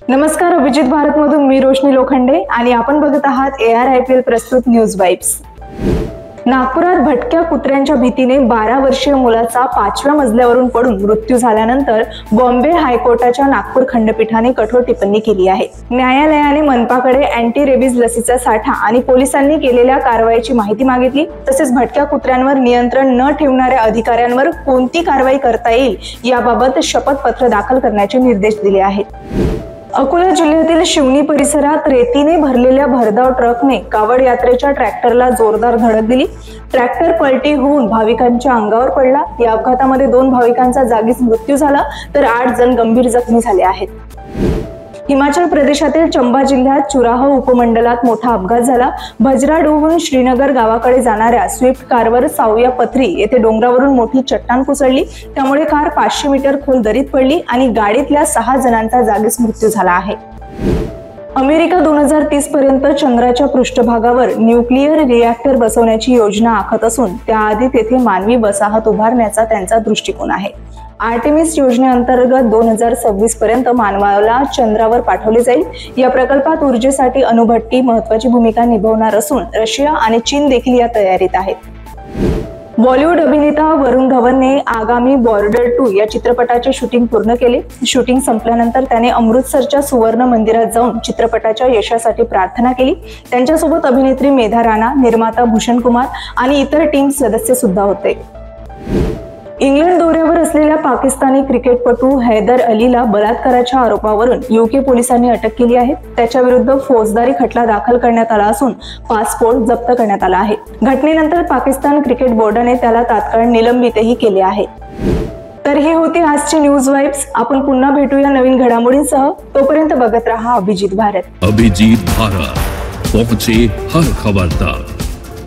नमस्कार, अभिजित भारत मधून मी रोशनी लोखंडे आणि आपण बघत आहात ARIPL प्रस्तुत न्यूज वाइब्स। नागपुरात भटक्या कुत्र्यांच्या भीतीने 12 वर्षीय मुलाचा 5व्या मजल्यावरून पडून मृत्यू झाल्यानंतर बॉम्बे हायकोर्टाच्या नागपूर खंडपीठाने कठोर टिप्पणी केली आहे। न्यायालयाने मनपाकडे अँटी रेबीज लसीचा साठा आणि पोलिसांनी केलेल्या कारवाईची माहिती मागितली। तसेच भटक्या कुत्र्यांवर नियंत्रण न ठेवणाऱ्या अधिकाऱ्यांवर कोणती कारवाई करता येईल याबाबत शपथपत्र दाखल करण्याचे निर्देश दिले आहेत। अकोला जिल्ह्यातील शिवनी परिसरात रेतीने भरलेल्या भरधाव ट्रकने कावड यात्रेच्या ट्रॅक्टरला जोरदार धडक दिली। ट्रॅक्टर पलटी होऊन भाविकांच्या अंगावर पडला। या अपघातामध्ये 2 भाविकांचा जागीच मृत्यू झाला तर 8 जण गंभीर जखमी झाले आहेत। हिमाचल प्रदेशातील चंबा जिल्ह्यात चुराह उपमंडलात मोठा अपघात झाला। भजराडूहून श्रीनगर गावाकडे जाणाऱ्या स्विफ्ट कारवर सावया पथरी येथे डोंगरावरून मोठी चट्टान कोसळली। त्यामुळे कार 500 मीटर खोल दरीत पडली आणि गाडीतल्या 6 जणांचा जागीच मृत्यू झाला आहे। अमेरिका 2030 पर्यंत चंद्राच्या पृष्ठभागावर न्यूक्लिअर रिएक्टर बसवण्याची योजना आखत असून त्याआधी तेथे मानवी वसाहत उभारण्याचा त्यांचा दृष्टिकोन आहे। आर्टेमिस योजनेअंतर्गत 2026 पर्यंत मानवाला चंद्रावर पाठवले जाईल। या प्रकल्पात ऊर्जेसाठी अणुभट्टी महत्त्वाची भूमिका निभावणार असून रशिया आणि चीन देखील या तयारीत आहेत। बॉलिवूड अभिनेता वरुण धवनने आगामी बॉर्डर 2 या चित्रपटाचे शूटिंग पूर्ण केले। शूटिंग संपल्यानंतर त्याने अमृतसरच्या सुवर्ण मंदिरात जाऊन चित्रपटाच्या यशासाठी प्रार्थना केली। त्यांच्यासोबत अभिनेत्री मेधा राणा, निर्माता भूषण कुमार आणि इतर टीम सदस्य सुद्धा होते। इंग्लंड दौऱ्यावर असलेल्या पाकिस्तानी क्रिकेटपटू हैदर अलीला बलात्काराच्या आरोपावरून UK पोलिसांनी अटक केली आहे। त्याच्या विरुद्ध फौजदारी खटला दाखल करण्यात आला असून पासपोर्ट जप्त करण्यात आला आहे। घटनेनंतर पाकिस्तान क्रिकेट बोर्डाने त्याला तात्काळ निलंबितही केले आहे। तर हे होते आजचे न्यूज वाइब्स। आपण पुन्हा भेटूया नवीन घडामोडींसह। तोपर्यंत बघत रहा अभिजित भारत। अभिजित भारत, पहुंचे हर खबर तक।